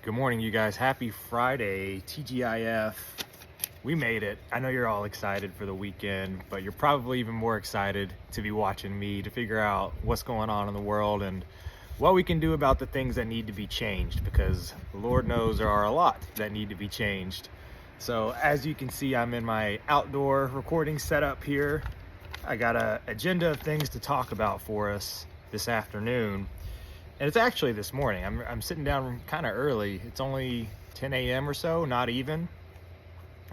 Good morning, you guys. Happy Friday, TGIF. We made it. I know you're all excited for the weekend, but you're probably even more excited to be watching me to figure out what's going on in the world and what we can do about the things that need to be changed, because Lord knows there are a lot that need to be changed. So as you can see, I'm in my outdoor recording setup here. I got an agenda of things to talk about for us this afternoon. And it's actually this morning. I'm sitting down kind of early. It's only 10 a.m. or so, not even.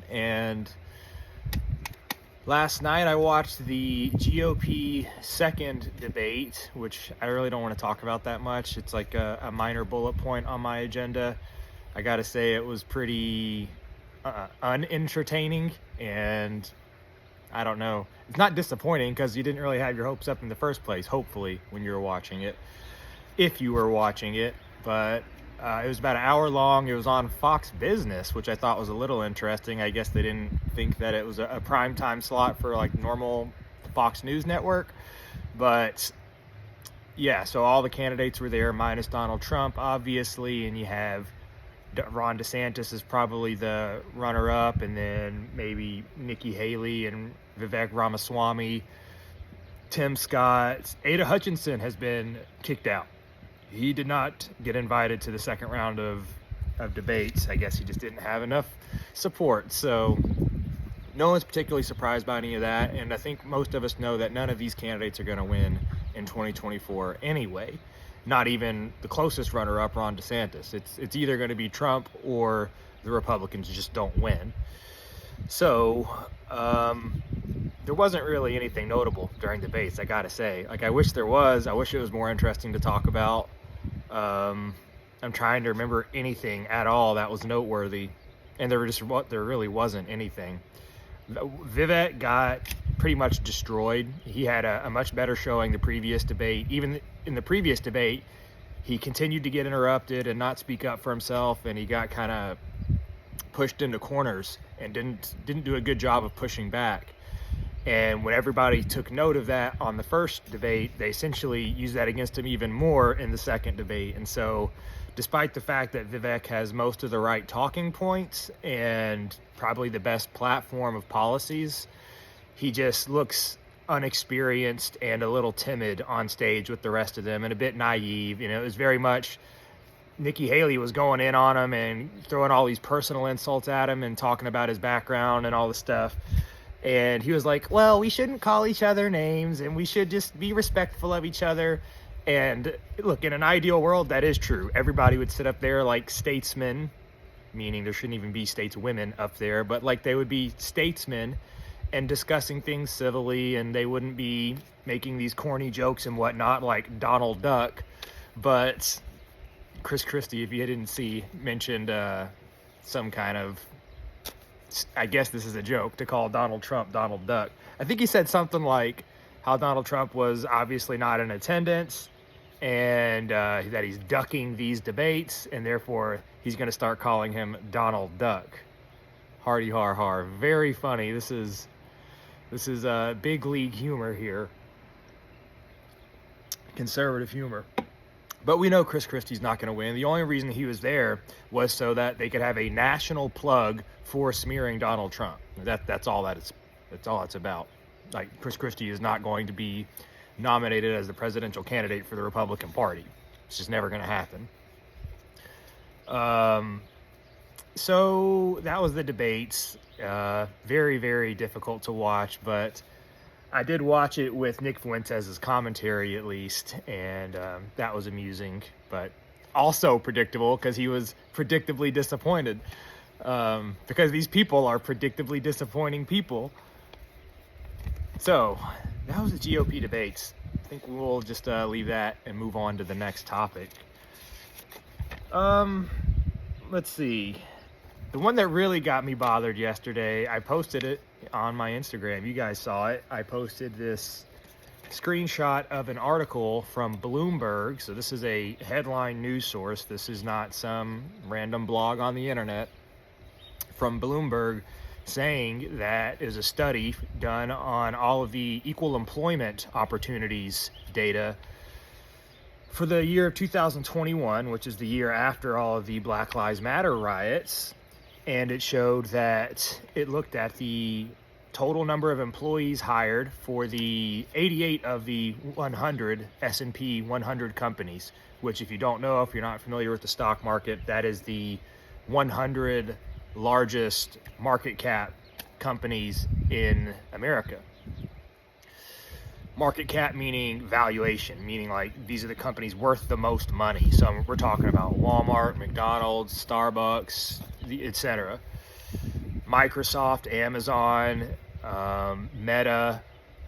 And last night I watched the GOP second debate, which I really don't want to talk about that much. It's like a minor bullet point on my agenda. I got to say it was pretty unentertaining, and I don't know. It's not disappointing because you didn't really have your hopes up in the first place, hopefully, when you were watching it. If you were watching it, but it was about an hour long. It was on Fox Business, which I thought was a little interesting. I guess they didn't think that it was a prime time slot for like normal Fox News network. But yeah, so all the candidates were there minus Donald Trump, obviously, and you have Ron DeSantis is probably the runner-up, and then maybe Nikki Haley and Vivek Ramaswamy, Tim Scott. Ada Hutchinson has been kicked out. He did not get invited to the second round of debates. I guess he just didn't have enough support. So no one's particularly surprised by any of that. And I think most of us know that none of these candidates are going to win in 2024 anyway. Not even the closest runner-up, Ron DeSantis. It's either going to be Trump or the Republicans just don't win. So there wasn't really anything notable during debates, I gotta say. Like, I wish there was. I wish it was more interesting to talk about. I'm trying to remember anything at all that was noteworthy, and there really wasn't anything. Vivek got pretty much destroyed. He had a much better showing the previous debate. Even in the previous debate, he continued to get interrupted and not speak up for himself, and he got kind of pushed into corners and didn't do a good job of pushing back. And when everybody took note of that on the first debate, they essentially used that against him even more in the second debate. And so despite the fact that Vivek has most of the right talking points and probably the best platform of policies, he just looks unexperienced and a little timid on stage with the rest of them, and a bit naive. You know, it was very much Nikki Haley was going in on him and throwing all these personal insults at him and talking about his background and all this stuff. And he was like, well, we shouldn't call each other names and we should just be respectful of each other. And look, in an ideal world, that is true. Everybody would sit up there like statesmen, meaning there shouldn't even be stateswomen up there, but like they would be statesmen and discussing things civilly, and they wouldn't be making these corny jokes and whatnot like Donald Duck. But Chris Christie, if you didn't see, mentioned some kind of, I guess this is a joke, to call Donald Trump Donald Duck. I think he said something like how Donald Trump was obviously not in attendance and that he's ducking these debates, and therefore he's going to start calling him Donald Duck. Hardy har har. Very funny. This is big league humor here. Conservative humor. But we know Chris Christie's not going to win. The only reason he was there was so that they could have a national plug for smearing Donald Trump. That's all it's about. Like, Chris Christie is not going to be nominated as the presidential candidate for the Republican Party. It's just never going to happen. So that was the debates. Very, very difficult to watch, but I did watch it with Nick Fuentes' commentary, at least, and that was amusing, but also predictable because he was predictably disappointed, because these people are predictably disappointing people. So that was the GOP debates. I think we'll just leave that and move on to the next topic. Let's see. The one that really got me bothered yesterday, I posted it on my Instagram. You guys saw it. I posted this screenshot of an article from Bloomberg. So this is a headline news source. This is not some random blog on the internet. From Bloomberg, saying that is a study done on all of the equal employment opportunities data For the year of 2021, which is the year after all of the Black Lives Matter riots, and it showed that it looked at the total number of employees hired for the 88 of the 100 S&P 100 companies, which, if you don't know, if you're not familiar with the stock market, that is the 100 largest market cap companies in America. Market cap meaning valuation, meaning like these are the companies worth the most money. So we're talking about Walmart, McDonald's, Starbucks, etc. Microsoft, Amazon, Meta,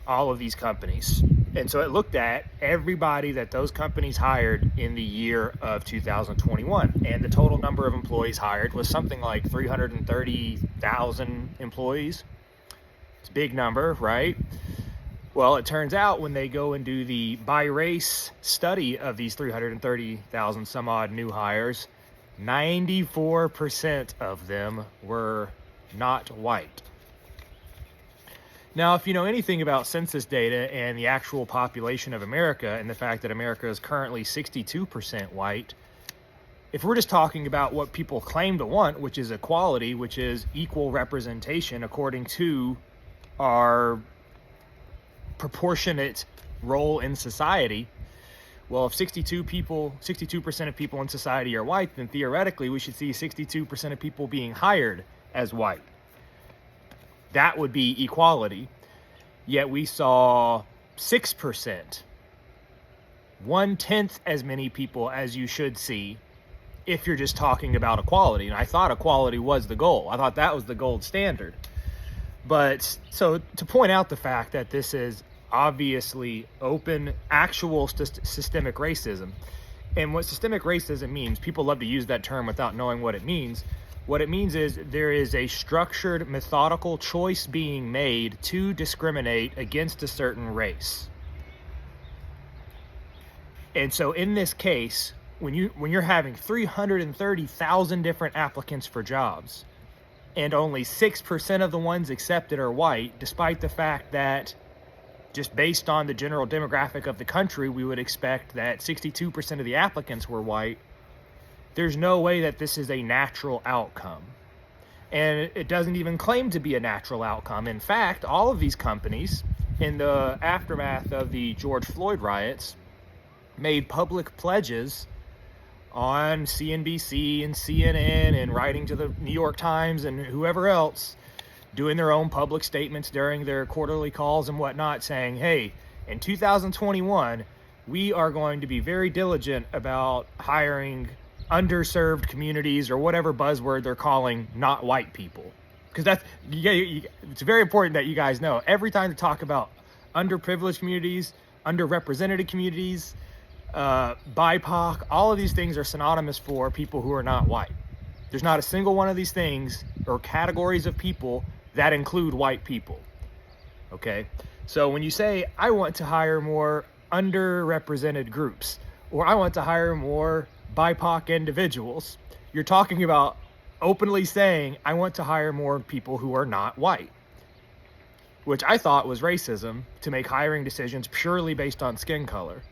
all of these companies. And so it looked at everybody that those companies hired in the year of 2021. And the total number of employees hired was something like 330,000 employees. It's a big number, right? Well, it turns out when they go and do the by race study of these 330,000 some odd new hires, 94% of them were not white. Now, if you know anything about census data and the actual population of America and the fact that America is currently 62% white, if we're just talking about what people claim to want, which is equality, which is equal representation according to our proportionate role in society, well, if 62% of people in society are white, then theoretically we should see 62% of people being hired as white. That would be equality. Yet we saw 6%, 1/10 as many people as you should see if you're just talking about equality. And I thought equality was the goal. I thought that was the gold standard. But so to point out the fact that this is obviously open, actual systemic racism. And what systemic racism means, people love to use that term without knowing what it means. What it means is there is a structured, methodical choice being made to discriminate against a certain race. And so in this case, when you're having 330,000 different applicants for jobs, and only 6% of the ones accepted are white, despite the fact that just based on the general demographic of the country, we would expect that 62% of the applicants were white, there's no way that this is a natural outcome. And it doesn't even claim to be a natural outcome. In fact, all of these companies, in the aftermath of the George Floyd riots, made public pledges on CNBC and CNN and writing to the New York Times and whoever else, doing their own public statements during their quarterly calls and whatnot, saying, hey, in 2021, we are going to be very diligent about hiring underserved communities, or whatever buzzword they're calling not white people. Because it's very important that you guys know, every time to talk about underprivileged communities, underrepresented communities, BIPOC, all of these things are synonymous for people who are not white. There's not a single one of these things or categories of people that include white people. Okay? So when you say, I want to hire more underrepresented groups, or I want to hire more BIPOC individuals, you're talking about openly saying, I want to hire more people who are not white, which I thought was racism, to make hiring decisions purely based on skin color.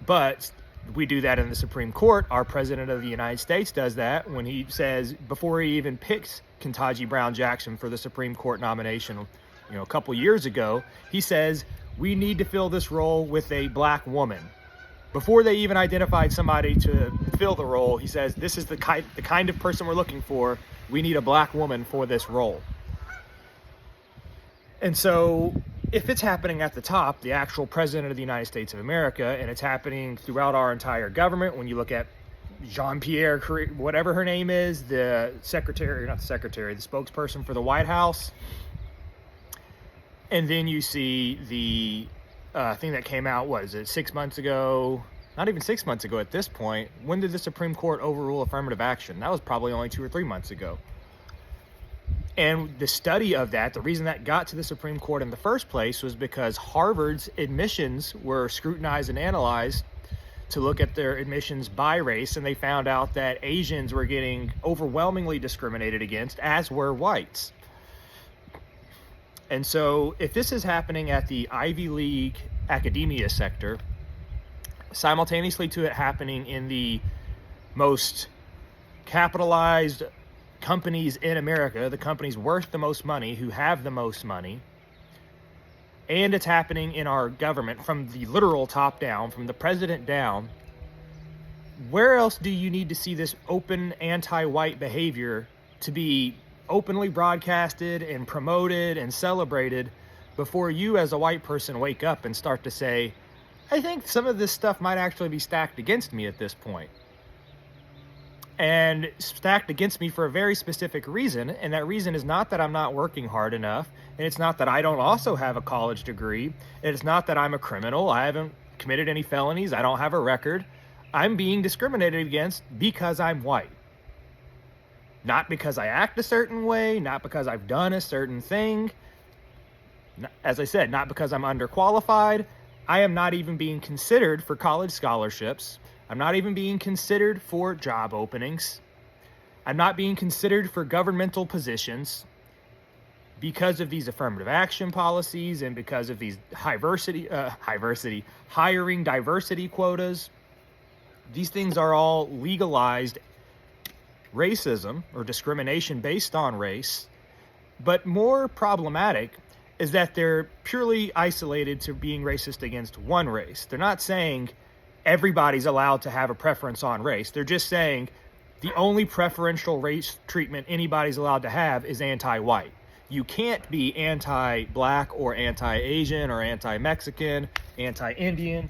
But we do that in the Supreme Court. Our President of the United States does that when he says, before he even picks Ketanji Brown Jackson for the Supreme Court nomination, a couple years ago, he says, we need to fill this role with a black woman. Before they even identified somebody to fill the role, he says, this is the kind of person we're looking for. We need a black woman for this role. And so if it's happening at the top, the actual President of the United States of America, and it's happening throughout our entire government, when you look at Jean-Pierre, whatever her name is, the spokesperson for the White House, and then you see the thing that came out, 6 months ago? Not even 6 months ago at this point. When did the Supreme Court overrule affirmative action? That was probably only 2 or 3 months ago. And the study of that, the reason that got to the Supreme Court in the first place was because Harvard's admissions were scrutinized and analyzed to look at their admissions by race, and they found out that Asians were getting overwhelmingly discriminated against, as were whites. And so if this is happening at the Ivy League academia sector, simultaneously to it happening in the most capitalized companies in America, the companies worth the most money, who have the most money, and it's happening in our government from the literal top down, from the president down. Where else do you need to see this open anti-white behavior to be openly broadcasted and promoted and celebrated before you as a white person wake up and start to say, I think some of this stuff might actually be stacked against me at this point? And stacked against me for a very specific reason, and that reason is not that I'm not working hard enough, and it's not that I don't also have a college degree, and it's not that I'm a criminal, I haven't committed any felonies, I don't have a record. I'm being discriminated against because I'm white. Not because I act a certain way, not because I've done a certain thing. As I said, not because I'm underqualified. I am not even being considered for college scholarships. I'm not even being considered for job openings. I'm not being considered for governmental positions because of these affirmative action policies and because of these hiring diversity quotas. These things are all legalized racism or discrimination based on race. But more problematic is that they're purely isolated to being racist against one race. They're not saying everybody's allowed to have a preference on race. They're just saying the only preferential race treatment anybody's allowed to have is anti-white. You can't be anti-black or anti-Asian or anti-Mexican, anti-Indian,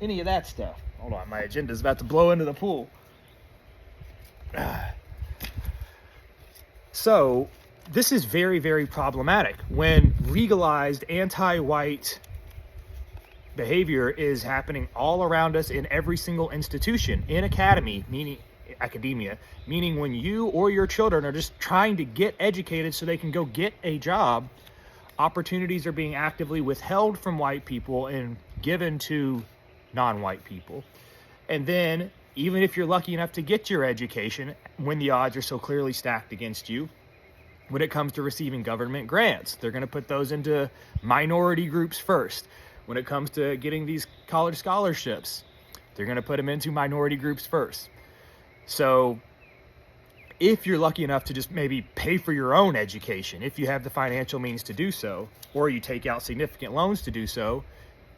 any of that stuff. Hold on, my agenda's about to blow into the pool. So this is very, very problematic when legalized anti-white behavior is happening all around us in every single institution, in academia, meaning when you or your children are just trying to get educated so they can go get a job, opportunities are being actively withheld from white people and given to non-white people. And then, even if you're lucky enough to get your education, when the odds are so clearly stacked against you, when it comes to receiving government grants, they're going to put those into minority groups first. When it comes to getting these college scholarships, they're going to put them into minority groups first. So if you're lucky enough to just maybe pay for your own education, if you have the financial means to do so, or you take out significant loans to do so,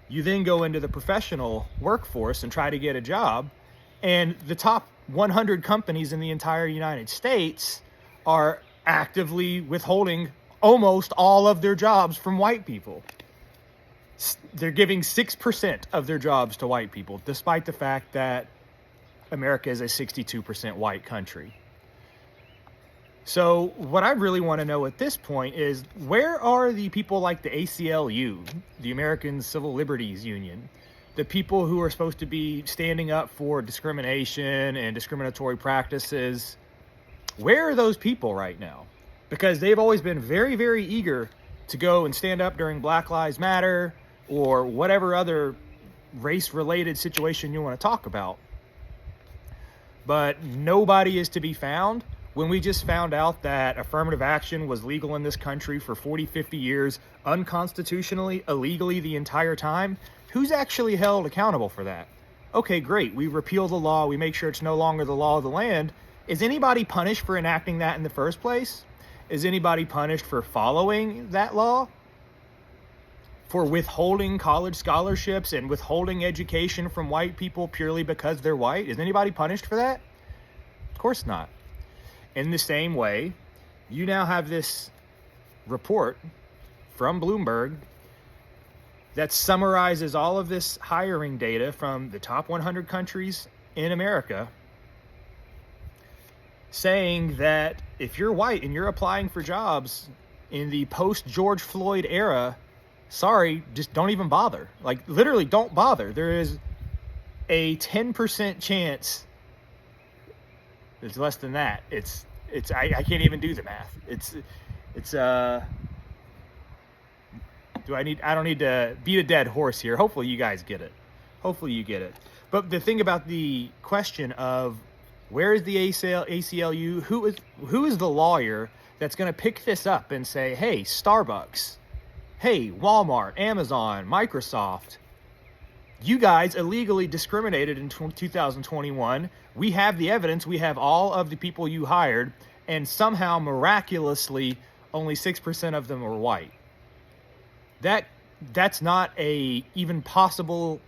you then go into the professional workforce and try to get a job. And the top 100 companies in the entire United States are actively withholding almost all of their jobs from white people. They're giving 6% of their jobs to white people, despite the fact that America is a 62% white country. So what I really want to know at this point is, where are the people like the ACLU, the American Civil Liberties Union, the people who are supposed to be standing up for discrimination and discriminatory practices? Where are those people right now? Because they've always been very, very eager to go and stand up during Black Lives Matter or whatever other race-related situation you want to talk about. But nobody is to be found. When we just found out that affirmative action was legal in this country for 40, 50 years, unconstitutionally, illegally the entire time, who's actually held accountable for that? Okay, great, we repeal the law, we make sure it's no longer the law of the land. Is anybody punished for enacting that in the first place? Is anybody punished for following that law? For withholding college scholarships and withholding education from white people purely because they're white? Is anybody punished for that? Of course not. In the same way, you now have this report from Bloomberg that summarizes all of this hiring data from the top 100 countries in America, saying that if you're white and you're applying for jobs in the post-George Floyd era, sorry, just don't even bother. Like, literally don't bother. There is a 10% chance. It's less than that. I can't even do the math. I don't need to beat a dead horse here. Hopefully you guys get it. Hopefully you get it. But the thing about the question of where is the ACLU? Who is the lawyer that's going to pick this up and say, hey, Starbucks, hey, Walmart, Amazon, Microsoft, You guys illegally discriminated in 2021. We have the evidence. We have all of the people you hired, and somehow, miraculously, only 6% of them are white. That's not a possible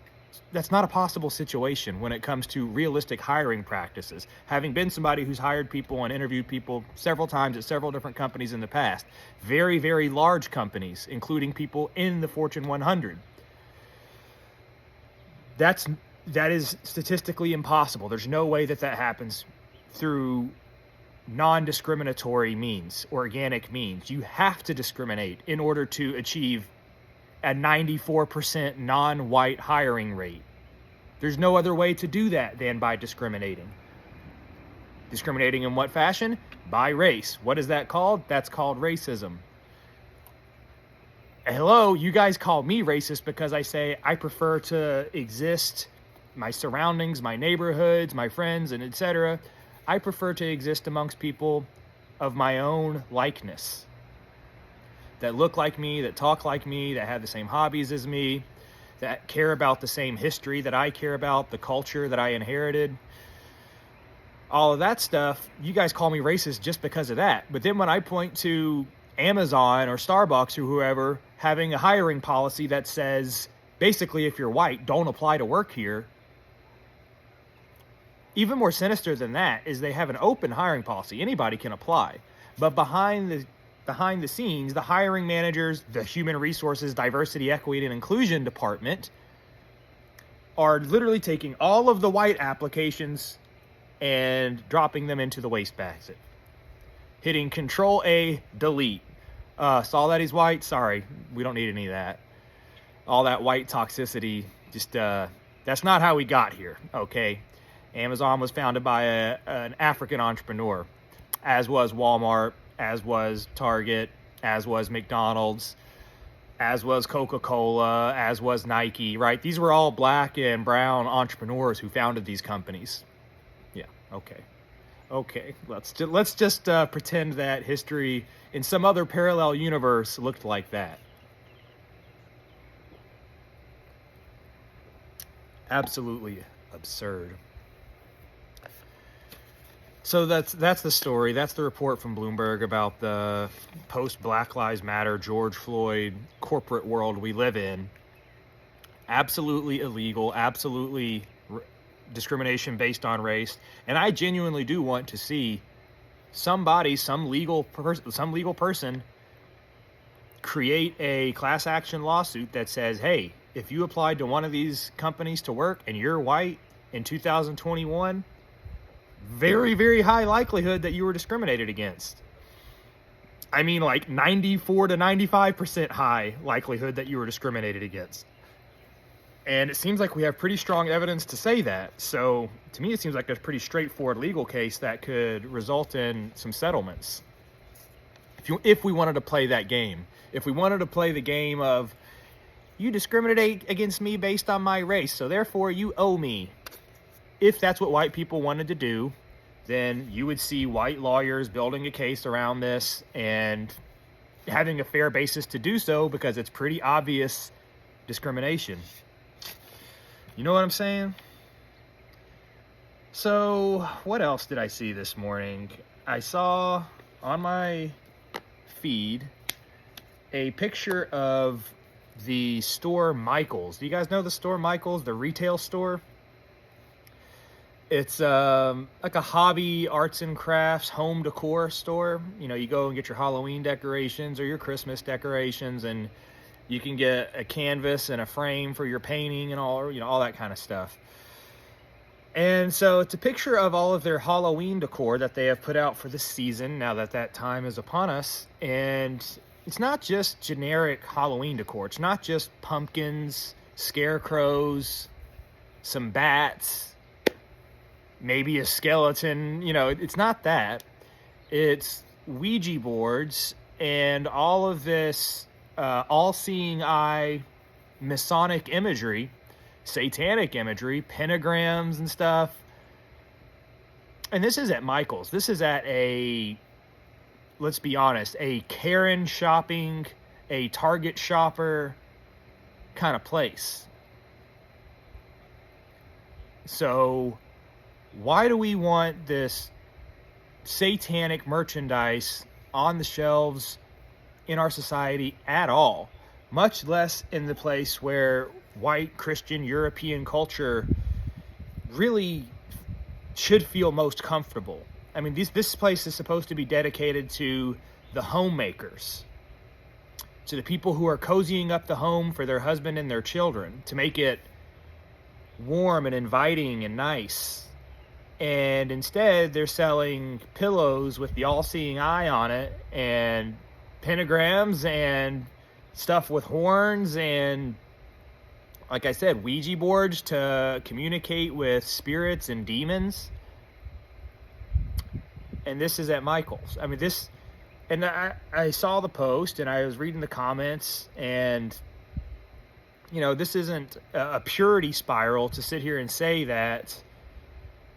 situation when it comes to realistic hiring practices. Having been somebody who's hired people and interviewed people several times at several different companies in the past, very, very large companies, including people in the Fortune 100. That is statistically impossible. There's no way that happens through non-discriminatory means, organic means. You have to discriminate in order to achieve a 94% non-white hiring rate. There's no other way to do that than by discriminating. Discriminating in what fashion? By race. What is that called? That's called racism. Hello, you guys call me racist because I say I prefer to exist, my surroundings, my neighborhoods, my friends, and etc. I prefer to exist amongst people of my own likeness, that look like me, that talk like me, that have the same hobbies as me, that care about the same history that I care about, the culture that I inherited. All of that stuff, you guys call me racist just because of that. But then when I point to Amazon or Starbucks or whoever having a hiring policy that says, basically, if you're white, don't apply to work here. Even more sinister than that is they have an open hiring policy. Anybody can apply. But behind the scenes, the hiring managers, the human resources, diversity, equity, and inclusion department are literally taking all of the white applications and dropping them into the wastebasket. Hitting Control-A, delete. Saw that he's white? Sorry, we don't need any of that. All that white toxicity, just that's not how we got here, okay? Amazon was founded by an African entrepreneur, as was Walmart, as was Target, as was McDonald's, as was Coca-Cola, as was Nike, right? These were all black and brown entrepreneurs who founded these companies. Yeah, okay. Let's just pretend that history in some other parallel universe looked like that. Absolutely absurd. So that's the story. That's the report from Bloomberg about the post-Black Lives Matter, George Floyd corporate world we live in. Absolutely illegal, absolutely discrimination based on race. And I genuinely do want to see somebody, some legal person create a class action lawsuit that says, hey, if you applied to one of these companies to work and you're white in 2021, very, very high likelihood that you were discriminated against. I mean, like 94 to 95% high likelihood that you were discriminated against. And it seems like we have pretty strong evidence to say that. So to me, it seems like a pretty straightforward legal case that could result in some settlements. If we wanted to play that game, if we wanted to play the game of you discriminate against me based on my race, so therefore you owe me. If that's what white people wanted to do, then you would see white lawyers building a case around this and having a fair basis to do so because it's pretty obvious discrimination. You know what I'm saying? So, what else did I see this morning? I saw on my feed a picture of the store Michael's. Do you guys know the store Michael's, the retail store? It's like a hobby, arts and crafts, home decor store. You know, you go and get your Halloween decorations or your Christmas decorations, and you can get a canvas and a frame for your painting and all, you know, all that kind of stuff. And so it's a picture of all of their Halloween decor that they have put out for the season now that time is upon us. And it's not just generic Halloween decor. It's not just pumpkins, scarecrows, some bats, maybe a skeleton. You know, it's not that. It's Ouija boards and all of this all-seeing eye Masonic imagery, satanic imagery, pentagrams and stuff. And this is at Michael's. This is at let's be honest, a Karen shopping, a Target shopper kind of place. So why do we want this satanic merchandise on the shelves in our society at all? Much less in the place where white Christian European culture really should feel most comfortable. I mean, this place is supposed to be dedicated to the homemakers, to the people who are cozying up the home for their husband and their children, to make it warm and inviting and nice. And instead, they're selling pillows with the all-seeing eye on it, and pentagrams, and stuff with horns, and, like I said, Ouija boards to communicate with spirits and demons. And this is at Michael's. I mean, this... And I saw the post, and I was reading the comments, and, you know, this isn't a purity spiral to sit here and say that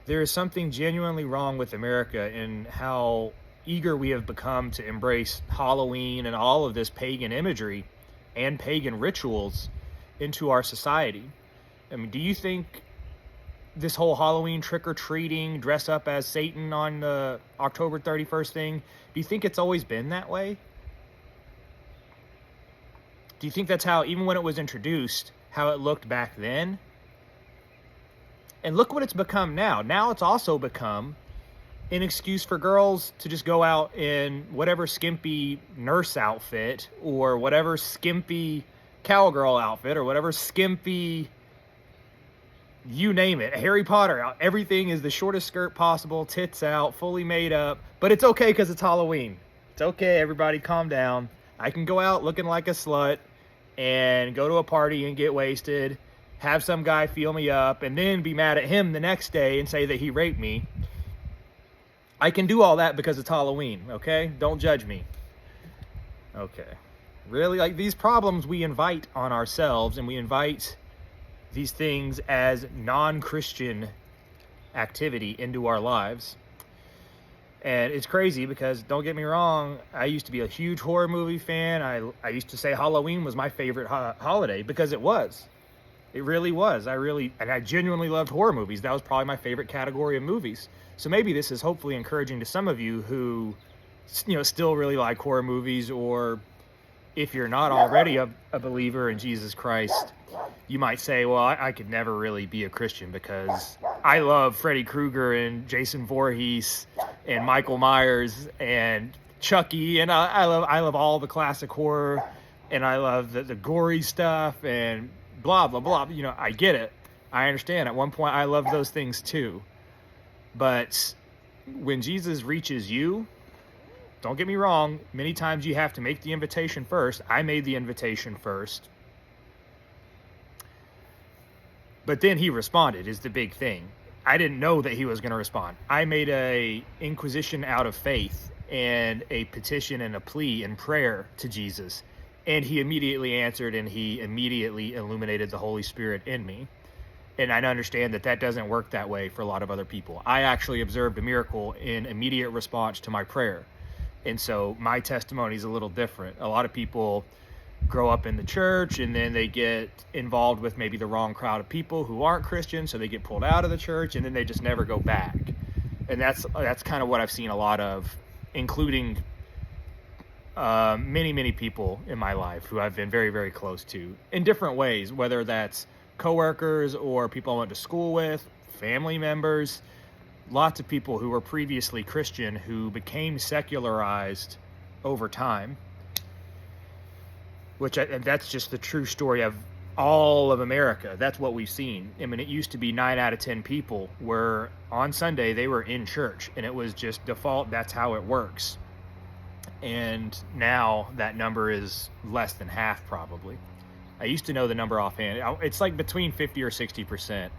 there is something genuinely wrong with America in how eager we have become to embrace Halloween and all of this pagan imagery and pagan rituals into our society. I mean, do you think this whole Halloween trick-or-treating, dress up as Satan on the October 31st thing, do you think it's always been that way? Do you think that's how, even when it was introduced, how it looked back then? And look what it's become now. Now it's also become an excuse for girls to just go out in whatever skimpy nurse outfit, or whatever skimpy cowgirl outfit, or whatever skimpy... you name it, Harry Potter, everything is the shortest skirt possible, tits out, fully made up, but it's okay because it's Halloween. It's okay, everybody, calm down. I can go out looking like a slut and go to a party and get wasted, have some guy feel me up, and then be mad at him the next day and say that he raped me. I can do all that because it's Halloween, okay? Don't judge me. Okay. Really, like, these problems we invite on ourselves, and we invite these things as non-Christian activity into our lives. And it's crazy because, don't get me wrong, I used to be a huge horror movie fan. I used to say Halloween was my favorite holiday because it was. It really was. I genuinely loved horror movies. That was probably my favorite category of movies. So maybe this is hopefully encouraging to some of you who, you know, still really like horror movies, or if you're not already a believer in Jesus Christ, you might say, well, I could never really be a Christian because I love Freddy Krueger and Jason Voorhees and Michael Myers and Chucky, and I love all the classic horror, and I love the gory stuff and blah, blah, blah. You know, I get it. I understand. At one point, I loved those things too. But when Jesus reaches you, don't get me wrong, many times you have to make the invitation first. I made the invitation first. But then he responded, is the big thing. I didn't know that he was going to respond. I made a inquisition out of faith and a petition and a plea and prayer to Jesus. And he immediately answered, and he immediately illuminated the Holy Spirit in me. And I understand that that doesn't work that way for a lot of other people. I actually observed a miracle in immediate response to my prayer. And so my testimony is a little different. A lot of people grow up in the church, and then they get involved with maybe the wrong crowd of people who aren't Christian, so they get pulled out of the church, and then they just never go back. And that's kind of what I've seen a lot of, including many people in my life who I've been very, very close to in different ways, whether that's coworkers or people I went to school with, family members. Lots of people who were previously Christian who became secularized over time, that's just the true story of all of America. That's what we've seen. I mean, it used to be 9 out of 10 people were on Sunday, they were in church, and it was just default. That's how it works. And now that number is less than half, probably. I used to know the number offhand. It's like between 50 or 60%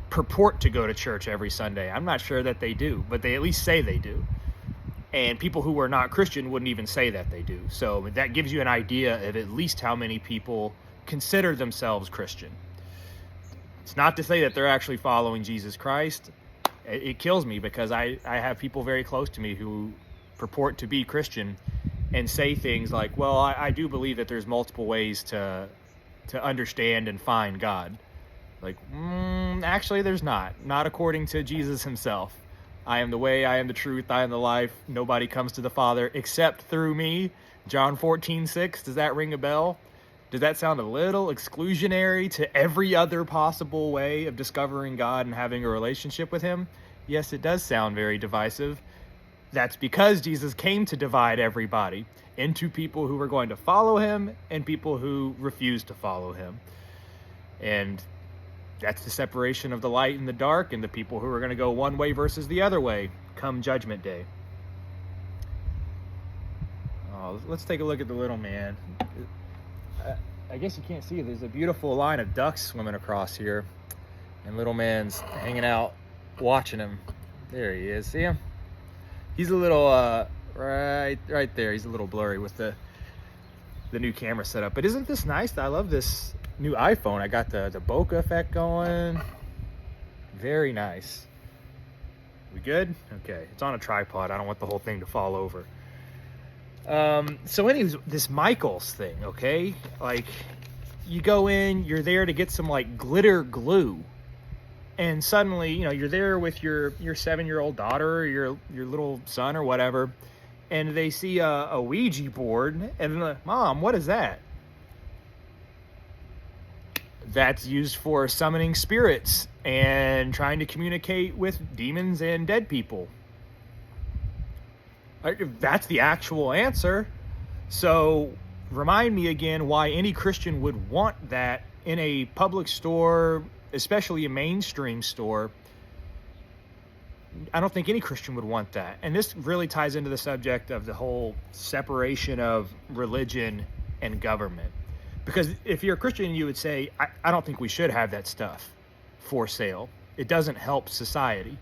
purport to go to church every Sunday. I'm not sure that they do, but they at least say they do. And people who are not Christian wouldn't even say that they do. So that gives you an idea of at least how many people consider themselves Christian. It's not to say that they're actually following Jesus Christ. It kills me because I have people very close to me who purport to be Christian and say things like, well, I do believe that there's multiple ways to understand and find God. Like, actually, there's not. Not according to Jesus himself. I am the way, I am the truth, I am the life. Nobody comes to the Father except through me. John 14:6. Does that ring a bell? Does that sound a little exclusionary to every other possible way of discovering God and having a relationship with him? Yes, it does sound very divisive. That's because Jesus came to divide everybody into people who were going to follow him and people who refused to follow him. And that's the separation of the light and the dark, and the people who are going to go one way versus the other way come Judgment Day. Oh, let's take a look at the little man. I guess you can't see it. There's a beautiful line of ducks swimming across here, and little man's hanging out watching him. There he is. See him? He's a little right there. He's a little blurry with the new camera setup. But isn't this nice? I love this new iPhone. I got the bokeh effect going. Very nice. We good? Okay. It's on a tripod. I don't want the whole thing to fall over. So anyways, this Michaels thing, okay? Like, you go in, you're there to get some like glitter glue. And suddenly, you're there with your 7-year-old daughter, or your little son or whatever, and they see a Ouija board, and they're like, Mom, what is that? That's used for summoning spirits and trying to communicate with demons and dead people. That's the actual answer. So remind me again why any Christian would want that in a public store, especially a mainstream store. I don't think any Christian would want that. And this really ties into the subject of the whole separation of religion and government. Because if you're a Christian, you would say, I don't think we should have that stuff for sale. It doesn't help society.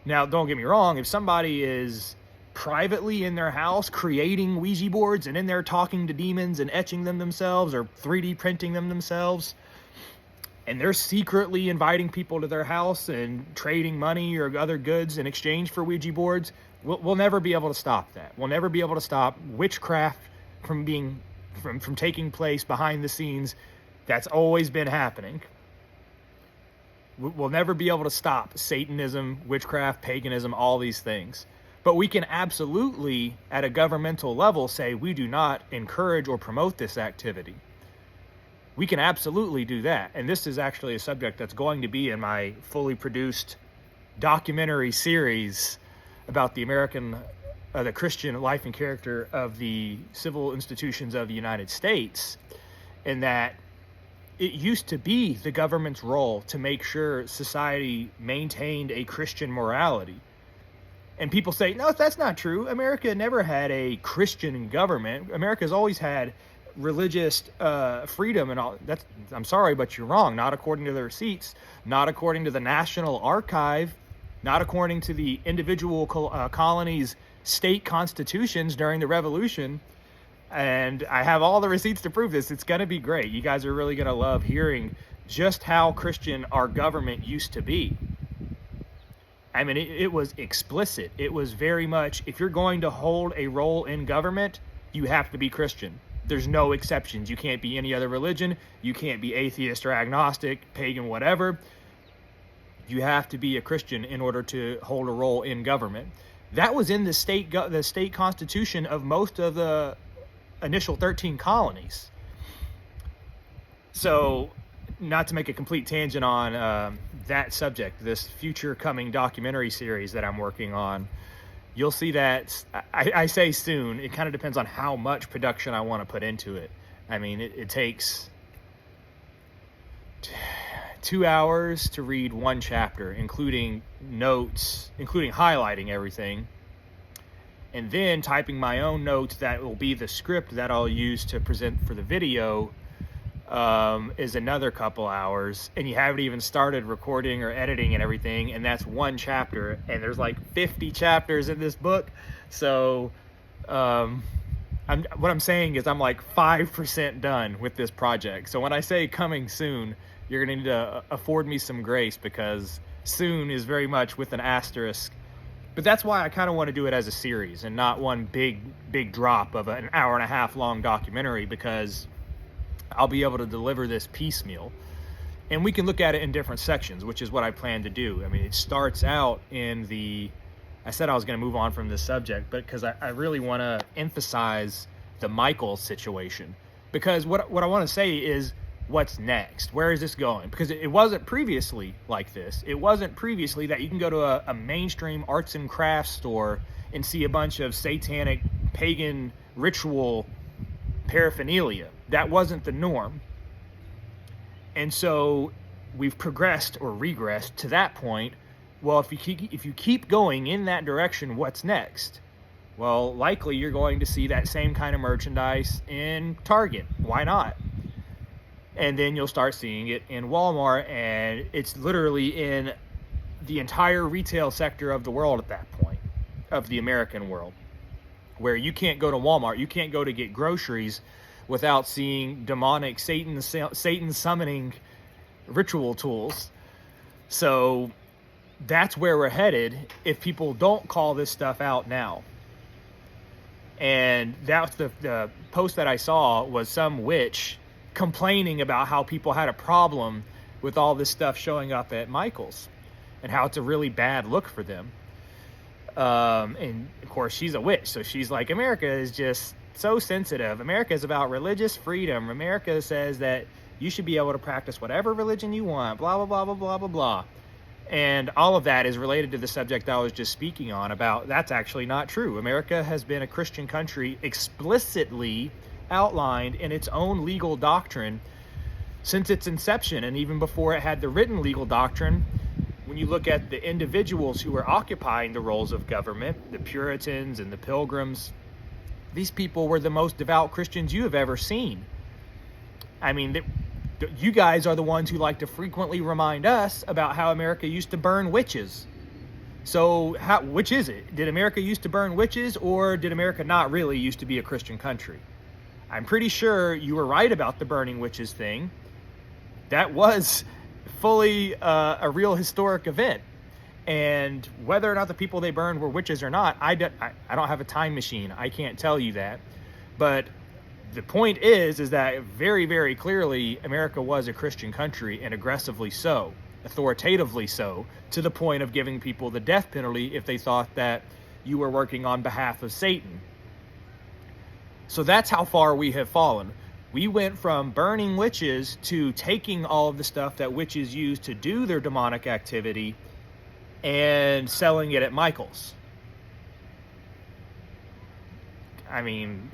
Now, don't get me wrong. If somebody is privately in their house creating Ouija boards and in there talking to demons and etching them themselves or 3D printing them themselves, and they're secretly inviting people to their house and trading money or other goods in exchange for Ouija boards, we'll never be able to stop that. We'll never be able to stop witchcraft from taking place behind the scenes. That's always been happening. We'll never be able to stop Satanism, witchcraft, paganism, all these things. But we can absolutely, at a governmental level, say we do not encourage or promote this activity. We can absolutely do that. And this is actually a subject that's going to be in my fully produced documentary series about the Christian life and character of the civil institutions of the United States, in that it used to be the government's role to make sure society maintained a Christian morality. And people say, no, that's not true. America never had a Christian government. America's always had religious freedom and all. I'm sorry, but you're wrong. Not according to the receipts, not according to the National Archive, not according to the individual colonies' state constitutions during the Revolution. And I have all the receipts to prove this. It's going to be great. You guys are really going to love hearing just how Christian our government used to be. I mean, it was explicit. It was very much, if you're going to hold a role in government, you have to be Christian. There's no exceptions. You can't be any other religion. You can't be atheist or agnostic, pagan, whatever. You have to be a Christian in order to hold a role in government. That was in the state constitution of most of the initial 13 colonies. So, not to make a complete tangent on that subject, this future coming documentary series that I'm working on, you'll see that, I say soon, it kind of depends on how much production I want to put into it. I mean, it takes 2 hours to read one chapter, including notes, including highlighting everything, and then typing my own notes that will be the script that I'll use to present for the video. Is another couple hours, and you haven't even started recording or editing and everything, and that's one chapter, and there's like 50 chapters in this book. So what I'm saying is I'm like 5% done with this project. So when I say coming soon, you're gonna need to afford me some grace, because soon is very much with an asterisk. But that's why I kind of want to do it as a series and not one big drop of an hour and a half long documentary, because I'll be able to deliver this piecemeal. And we can look at it in different sections, which is what I plan to do. I mean, it starts out in I said I was going to move on from this subject, but because I really want to emphasize the Michael situation. Because what I want to say is, what's next? Where is this going? Because it wasn't previously like this. It wasn't previously that you can go to a mainstream arts and crafts store and see a bunch of satanic, pagan, ritual paraphernalia. That wasn't the norm. And so we've progressed or regressed to that point. Well, if you keep going in that direction, what's next? Well, likely you're going to see that same kind of merchandise in Target. Why not? And then you'll start seeing it in Walmart, and it's literally in the entire retail sector of the world at that point, of the American world, where you can't go to Walmart, you can't go to get groceries without seeing demonic Satan summoning ritual tools. So that's where we're headed if people don't call this stuff out now. And that's the post that I saw was some witch complaining about how people had a problem with all this stuff showing up at Michael's and how it's a really bad look for them. And of course she's a witch, so she's like, America is just so sensitive. America is about religious freedom. America says that you should be able to practice whatever religion you want, blah, blah, blah, blah, blah, blah, blah. And all of that is related to the subject I was just speaking on about. That's actually not true. America has been a Christian country explicitly outlined in its own legal doctrine since its inception, and even before it had the written legal doctrine. When you look at the individuals who were occupying the roles of government, the Puritans and the Pilgrims, these people were the most devout Christians you have ever seen. I mean, you guys are the ones who like to frequently remind us about how America used to burn witches. So which is it? Did America used to burn witches, or did America not really used to be a Christian country? I'm pretty sure you were right about the burning witches thing. That was fully a real historic event. And whether or not the people they burned were witches or not, I don't have a time machine. I can't tell you that. But the point is that very, very clearly America was a Christian country, and aggressively so, authoritatively so, to the point of giving people the death penalty if they thought that you were working on behalf of Satan. So that's how far we have fallen. We went from burning witches to taking all of the stuff that witches use to do their demonic activity and selling it at Michael's. I mean,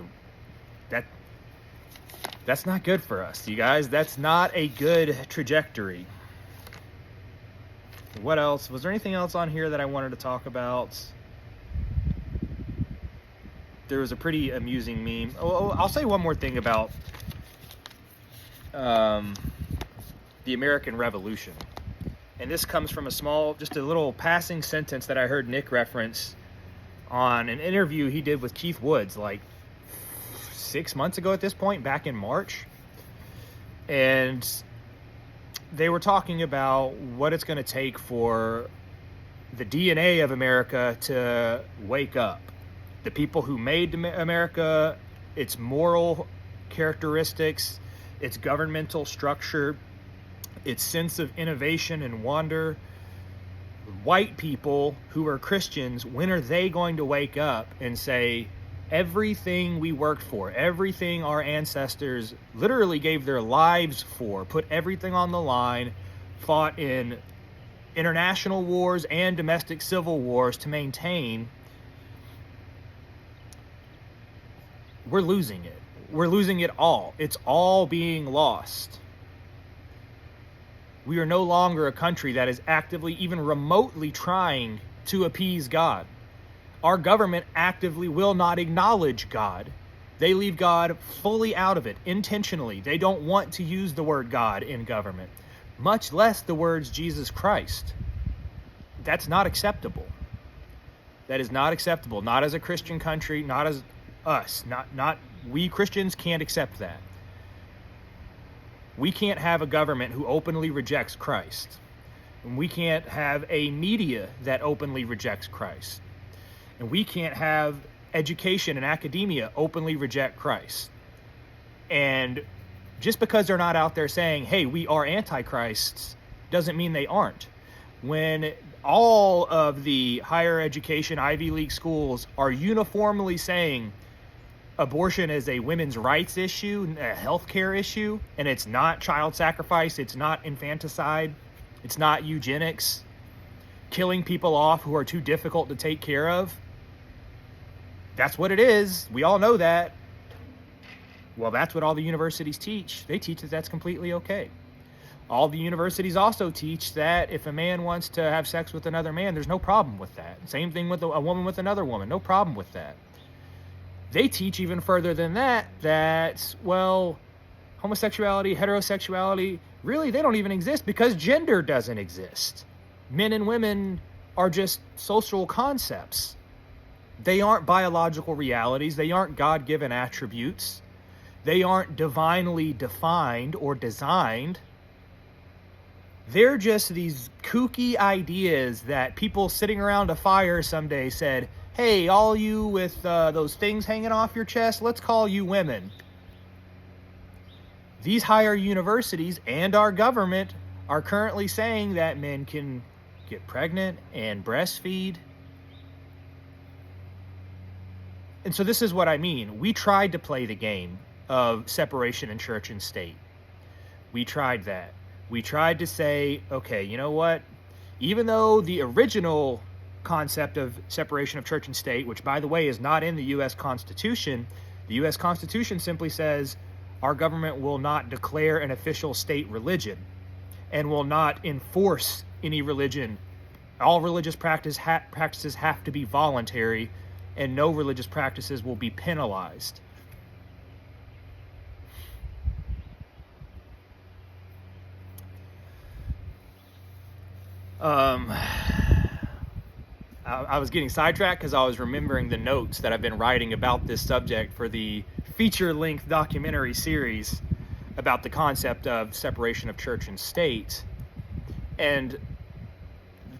that's not good for us, you guys. That's not a good trajectory. What else? Was there anything else on here that I wanted to talk about? There was a pretty amusing meme. I'll say one more thing about the American Revolution. And this comes from just a little passing sentence that I heard Nick reference on an interview he did with Keith Woods like 6 months ago at this point, back in March. And they were talking about what it's going to take for the DNA of America to wake up. The people who made America, its moral characteristics, its governmental structure, its sense of innovation and wonder. White people who are Christians, when are they going to wake up and say, everything we worked for, everything our ancestors literally gave their lives for, put everything on the line, fought in international wars and domestic civil wars to maintain, we're losing it. We're losing it all. It's all being lost. We are no longer a country that is actively, even remotely trying to appease God. Our government actively will not acknowledge God. They leave God fully out of it, intentionally. They don't want to use the word God in government, much less the words Jesus Christ. That's not acceptable. That is not acceptable. Not as a Christian country, not as us. Not we Christians can't accept that. We can't have a government who openly rejects Christ. And we can't have a media that openly rejects Christ. And we can't have education and academia openly reject Christ. And Just because they're not out there saying, hey, we are antichrists, doesn't mean they aren't. When all of the higher education Ivy League schools are uniformly saying abortion is a women's rights issue, a healthcare issue, and it's not child sacrifice, it's not infanticide, it's not eugenics, killing people off who are too difficult to take care of. That's what it is. We all know that. Well, that's what all the universities teach. They teach that that's completely okay. All the universities also teach that if a man wants to have sex with another man, there's no problem with that. Same thing with a woman with another woman, no problem with that. They teach even further than that, well, homosexuality, heterosexuality, really, they don't even exist because gender doesn't exist. Men and women are just social concepts. They aren't biological realities. They aren't God-given attributes. They aren't divinely defined or designed. They're just these kooky ideas that people sitting around a fire someday said, hey, all you with those things hanging off your chest, let's call you women. These higher universities and our government are currently saying that men can get pregnant and breastfeed. And so this is what I mean. We tried to play the game of separation in church and state. We tried that. We tried to say, okay, you know what? Even though the original concept of separation of church and state, which by the way is not in the U.S. Constitution, the U.S. Constitution simply says our government will not declare an official state religion and will not enforce any religion. All religious practices have to be voluntary, and no religious practices will be penalized. I was getting sidetracked because I was remembering the notes that I've been writing about this subject for the feature-length documentary series about the concept of separation of church and state. And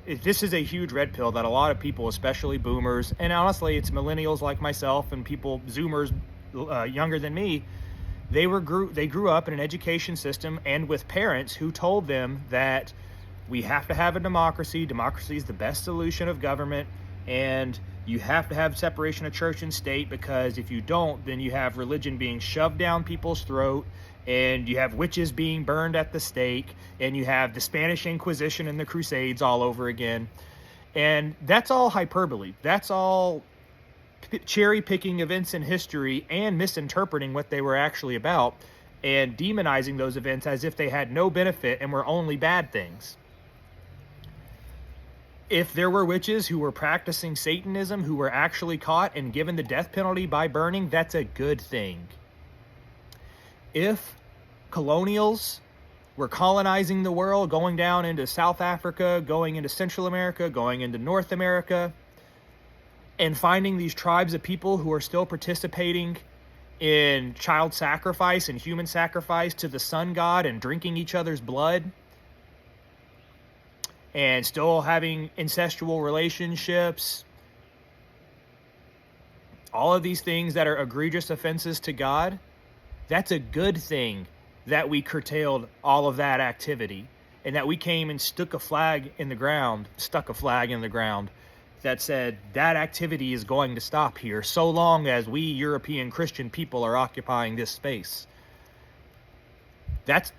this is a huge red pill that a lot of people, especially boomers, and honestly, it's millennials like myself and people, Zoomers younger than me, they grew up in an education system and with parents who told them that we have to have a democracy. Democracy is the best solution of government, and you have to have separation of church and state because if you don't, then you have religion being shoved down people's throat, and you have witches being burned at the stake, and you have the Spanish Inquisition and the Crusades all over again. And that's all hyperbole. That's all cherry-picking events in history and misinterpreting what they were actually about and demonizing those events as if they had no benefit and were only bad things. If there were witches who were practicing Satanism who were actually caught and given the death penalty by burning, that's a good thing. If colonials were colonizing the world, going down into South Africa, going into Central America, going into North America, and finding these tribes of people who are still participating in child sacrifice and human sacrifice to the sun god and drinking each other's blood, and still having incestual relationships, all of these things that are egregious offenses to God, that's a good thing that we curtailed all of that activity and that we came and stuck a flag in the ground that said that activity is going to stop here so long as we European Christian people are occupying this space. That's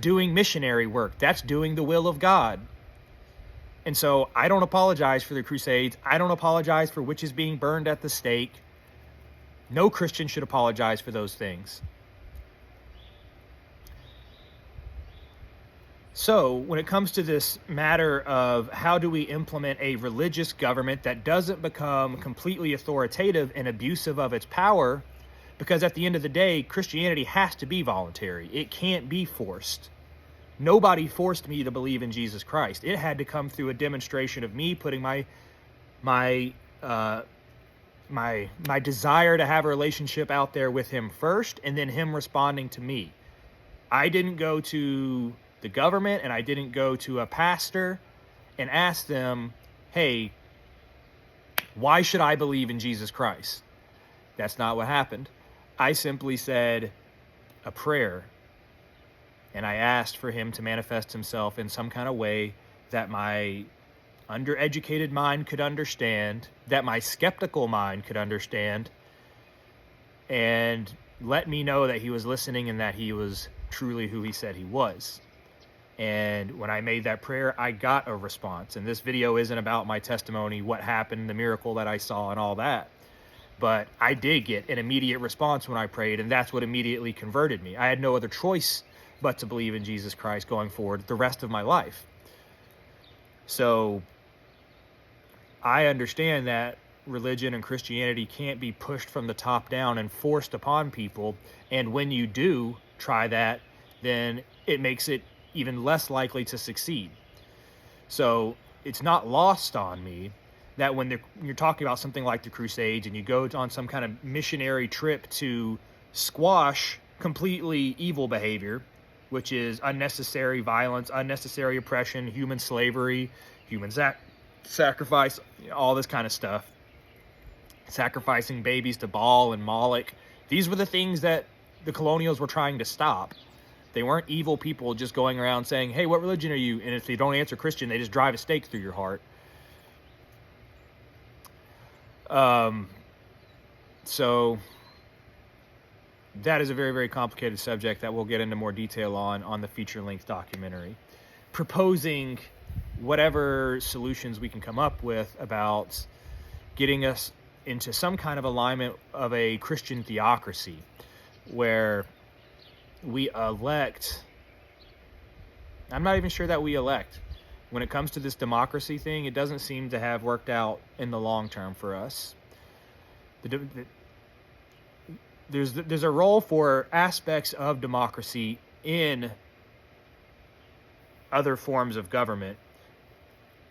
doing missionary work. That's doing the will of God. And so I don't apologize for the Crusades. I don't apologize for witches being burned at the stake. No Christian should apologize for those things. So when it comes to this matter of how do we implement a religious government that doesn't become completely authoritative and abusive of its power, because at the end of the day, Christianity has to be voluntary. It can't be forced. Nobody forced me to believe in Jesus Christ. It had to come through a demonstration of me putting my desire to have a relationship out there with him first, and then him responding to me. I didn't go to the government and I didn't go to a pastor and ask them, hey, why should I believe in Jesus Christ? That's not what happened. I simply said a prayer And I asked for him to manifest himself in some kind of way that my undereducated mind could understand, that my skeptical mind could understand, and let me know that he was listening and that he was truly who he said he was. And when I made that prayer, I got a response. And this video isn't about my testimony, what happened, the miracle that I saw and all that. But I did get an immediate response when I prayed, and that's what immediately converted me. I had no other choice but to believe in Jesus Christ going forward the rest of my life. So I understand that religion and Christianity can't be pushed from the top down and forced upon people. And when you do try that, then it makes it even less likely to succeed. So it's not lost on me that when you're talking about something like the Crusades and you go on some kind of missionary trip to squash completely evil behavior, which is unnecessary violence, unnecessary oppression, human slavery, human sacrifice, all this kind of stuff, sacrificing babies to Baal and Moloch. These were the things that the colonials were trying to stop. They weren't evil people just going around saying, hey, what religion are you? And if they don't answer Christian, they just drive a stake through your heart. So that is a very, very complicated subject that we'll get into more detail on the feature-length documentary. Proposing whatever solutions we can come up with about getting us into some kind of alignment of a Christian theocracy where we elect. I'm not even sure that we elect. When it comes to this democracy thing, it doesn't seem to have worked out in the long term for us. There's a role for aspects of democracy in other forms of government.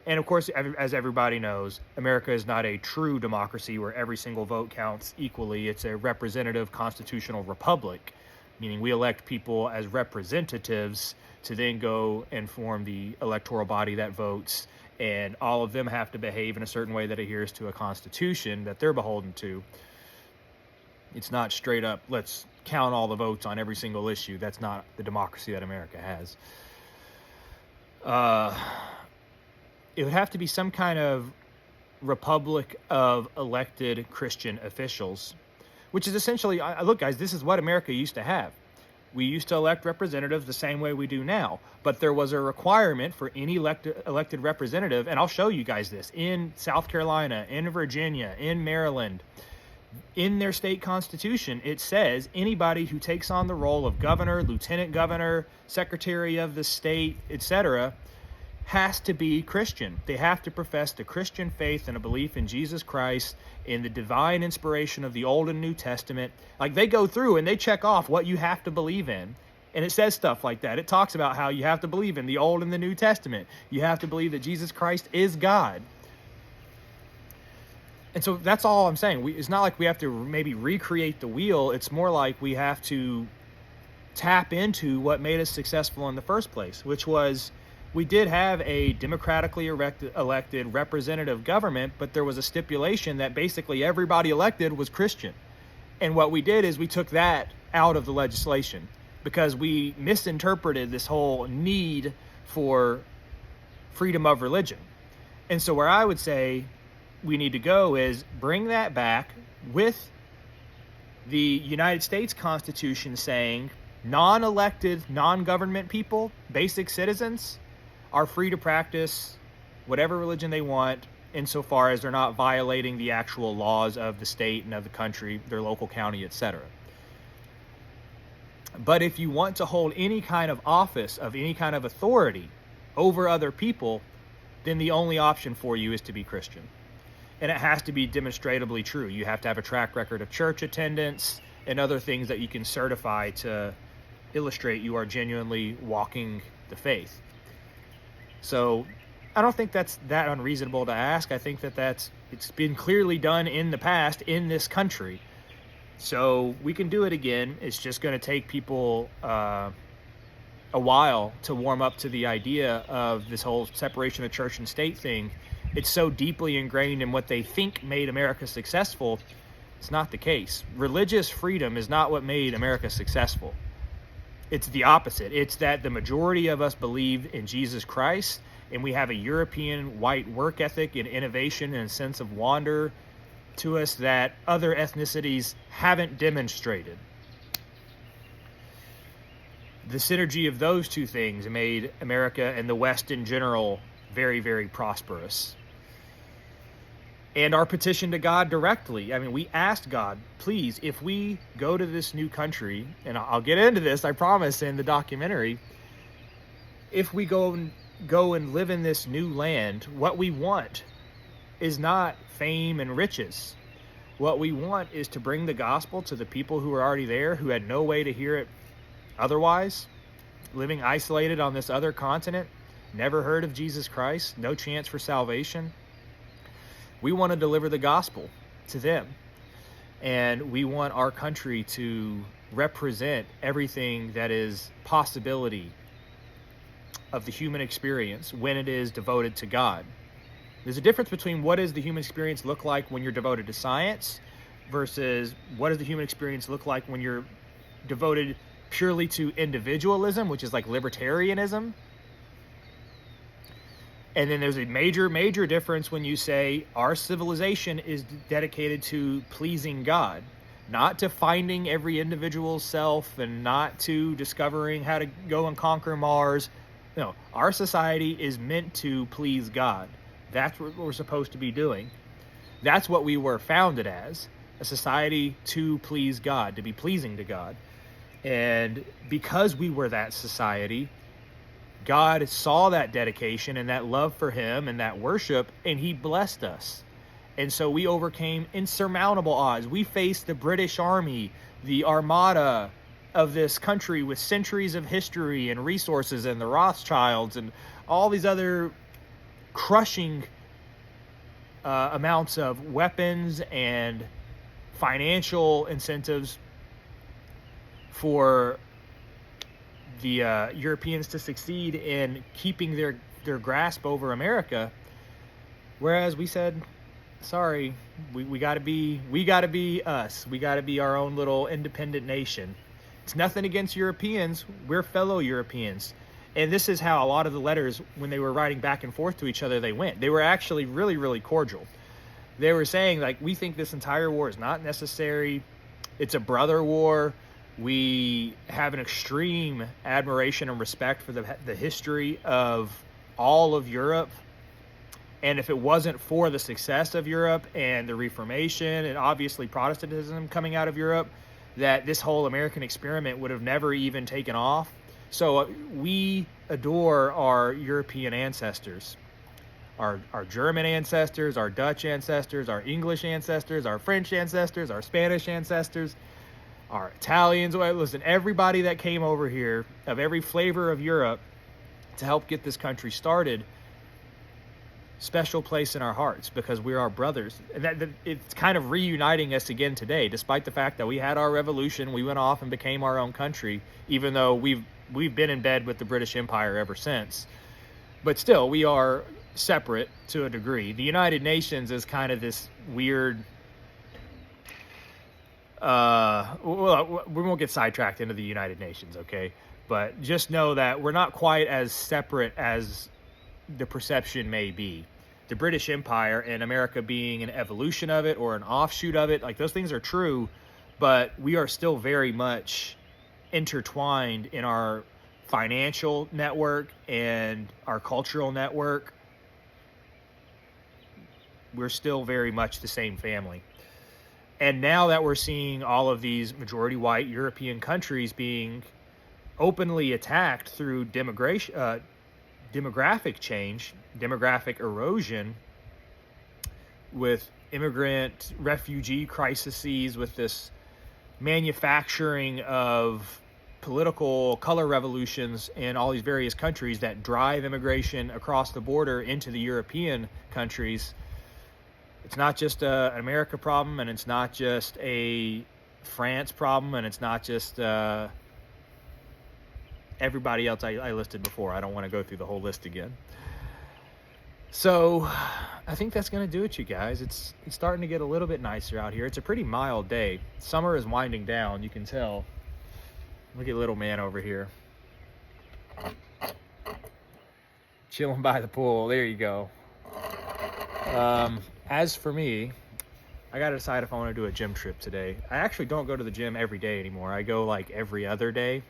And of course, as everybody knows, America is not a true democracy where every single vote counts equally. It's a representative constitutional republic, meaning we elect people as representatives to then go and form the electoral body that votes, and all of them have to behave in a certain way that adheres to a constitution that they're beholden to. It's not straight up, let's count all the votes on every single issue. That's not the democracy that America has. It would have to be some kind of republic of elected Christian officials, which is essentially, look guys, this is what America used to have. We used to elect representatives the same way we do now, but there was a requirement for any elected representative, and I'll show you guys this, in South Carolina, in Virginia, in Maryland. In their state constitution, it says anybody who takes on the role of governor, lieutenant governor, secretary of the state, etc., has to be Christian. They have to profess the Christian faith and a belief in Jesus Christ, in the divine inspiration of the Old and New Testament. Like, they go through and they check off what you have to believe in. And it says stuff like that. It talks about how you have to believe in the Old and the New Testament. You have to believe that Jesus Christ is God. And so that's all I'm saying. It's not like we have to maybe recreate the wheel. It's more like we have to tap into what made us successful in the first place, which was we did have a democratically elected representative government, but there was a stipulation that basically everybody elected was Christian. And what we did is we took that out of the legislation because we misinterpreted this whole need for freedom of religion. And so where I would say we need to go is bring that back with the United States Constitution saying non-elected, non-government people, basic citizens, are free to practice whatever religion they want insofar as they're not violating the actual laws of the state and of the country, their local county, etc. But if you want to hold any kind of office of any kind of authority over other people, then the only option for you is to be Christian. And it has to be demonstrably true. You have to have a track record of church attendance and other things that you can certify to illustrate you are genuinely walking the faith. So I don't think that's that unreasonable to ask. I think that it's been clearly done in the past in this country. So we can do it again. It's just going to take people a while to warm up to the idea of this whole separation of church and state thing. It's so deeply ingrained in what they think made America successful. It's not the case. Religious freedom is not what made America successful. It's the opposite. It's that the majority of us believe in Jesus Christ, and we have a European white work ethic and innovation and a sense of wonder to us that other ethnicities haven't demonstrated. The synergy of those two things made America and the West in general very, very prosperous. And our petition to God directly, I mean, we asked God, please, if we go to this new country, and I'll get into this, I promise, in the documentary, if we go and live in this new land, what we want is not fame and riches. What we want is to bring the gospel to the people who are already there, who had no way to hear it otherwise, living isolated on this other continent, never heard of Jesus Christ, no chance for salvation. We want to deliver the gospel to them. And we want our country to represent everything that is possibility of the human experience when it is devoted to God. There's a difference between what does the human experience look like when you're devoted to science versus what does the human experience look like when you're devoted purely to individualism, which is like libertarianism. And then there's a major, major difference when you say our civilization is dedicated to pleasing God, not to finding every individual self and not to discovering how to go and conquer Mars. No, our society is meant to please God. That's what we're supposed to be doing. That's what we were founded as, a society to please God, to be pleasing to God. And because we were that society, God saw that dedication and that love for him and that worship, and he blessed us. And so we overcame insurmountable odds. We faced the British Army, the armada of this country with centuries of history and resources, and the Rothschilds and all these other crushing amounts of weapons and financial incentives for the Europeans to succeed in keeping their grasp over America, whereas we said, sorry, we got to be us. We got to be our own little independent nation. It's nothing against Europeans. We're fellow Europeans. And this is how a lot of the letters, when they were writing back and forth to each other, they went. They were actually really, really cordial. They were saying, like, we think this entire war is not necessary. It's a brother war. We have an extreme admiration and respect for the history of all of Europe. And if it wasn't for the success of Europe and the Reformation and obviously Protestantism coming out of Europe, that this whole American experiment would have never even taken off. So we adore our European ancestors, our German ancestors, our Dutch ancestors, our English ancestors, our French ancestors, our Spanish ancestors, our Italians. Listen, everybody that came over here of every flavor of Europe to help get this country started, special place in our hearts because we're our brothers. And that it's kind of reuniting us again today, despite the fact that we had our revolution, we went off and became our own country, even though we've been in bed with the British Empire ever since. But still, we are separate to a degree. The United Nations is kind of this weird, well, we won't get sidetracked into the United Nations, okay? But just know that we're not quite as separate as the perception may be. The British Empire and America being an evolution of it or an offshoot of it, like those things are true, but we are still very much intertwined in our financial network and our cultural network. We're still very much the same family. And now that we're seeing all of these majority white European countries being openly attacked through demographic change, demographic erosion, with immigrant refugee crises, with this manufacturing of political color revolutions in all these various countries that drive immigration across the border into the European countries. It's not just an America problem, and it's not just a France problem, and it's not just everybody else I listed before. I don't want to go through the whole list again. So I think that's going to do it, you guys. It's starting to get a little bit nicer out here. It's a pretty mild day. Summer is winding down, you can tell. Look at little man over here. Chilling by the pool. There you go. As for me, I got to decide if I want to do a gym trip today. I actually don't go to the gym every day anymore. I go like every other day.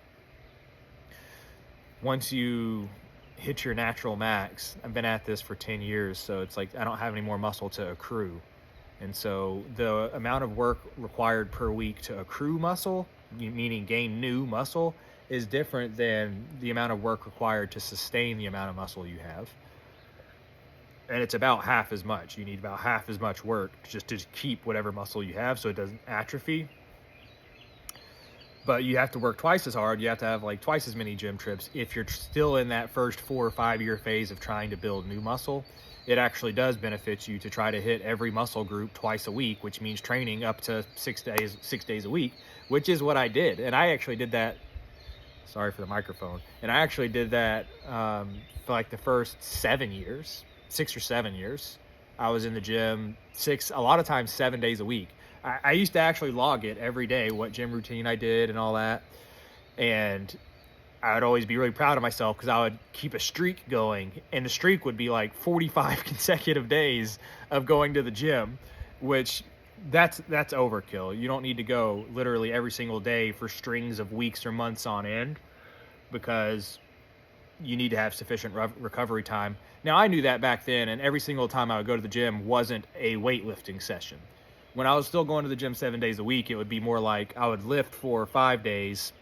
Once you hit your natural max, I've been at this for 10 years, so it's like I don't have any more muscle to accrue. And so the amount of work required per week to accrue muscle, meaning gain new muscle, is different than the amount of work required to sustain the amount of muscle you have. And it's about half as much. You need about half as much work just to keep whatever muscle you have so it doesn't atrophy. But you have to work twice as hard. You have to have like twice as many gym trips. If you're still in that first 4 or 5 year phase of trying to build new muscle, it actually does benefit you to try to hit every muscle group twice a week, which means training up to 6 days a week, which is what I did. And I actually did that. Sorry for the microphone. And I actually did that for like the first 7 years. 6 or 7 years. I was in the gym a lot of times 7 days a week. I used to actually log it every day, what gym routine I did and all that. And I would always be really proud of myself because I would keep a streak going. And the streak would be like 45 consecutive days of going to the gym, which that's overkill. You don't need to go literally every single day for strings of weeks or months on end, because you need to have sufficient recovery time. Now, I knew that back then, and every single time I would go to the gym wasn't a weightlifting session. When I was still going to the gym 7 days a week, it would be more like I would lift for 5 days,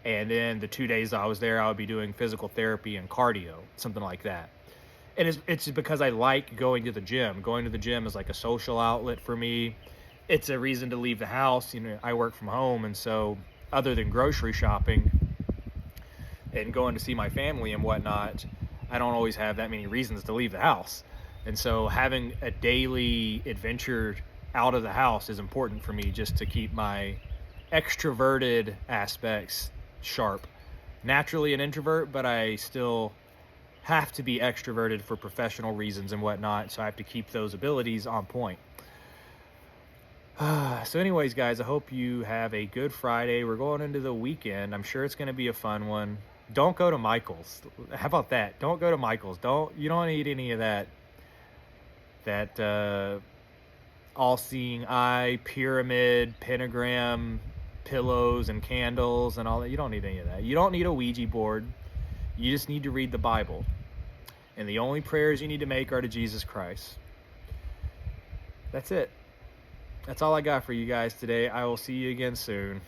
and then the 2 days I was there, I would be doing physical therapy and cardio, something like that. And it's because I like going to the gym. Going to the gym is like a social outlet for me. It's a reason to leave the house. You know, I work from home, and so other than grocery shopping and going to see my family and whatnot, I don't always have that many reasons to leave the house. And so having a daily adventure out of the house is important for me, just to keep my extroverted aspects sharp. Naturally an introvert, but I still have to be extroverted for professional reasons and whatnot, so I have to keep those abilities on point. So anyways, guys, I hope you have a good Friday. We're going into the weekend. I'm sure it's going to be a fun one. Don't go to Michael's. How about that? Don't go to Michael's. You don't need any of that all-seeing eye, pyramid, pentagram, pillows and candles and all that. You don't need any of that. You don't need a Ouija board. You just need to read the Bible. And the only prayers you need to make are to Jesus Christ. That's it. That's all I got for you guys today. I will see you again soon.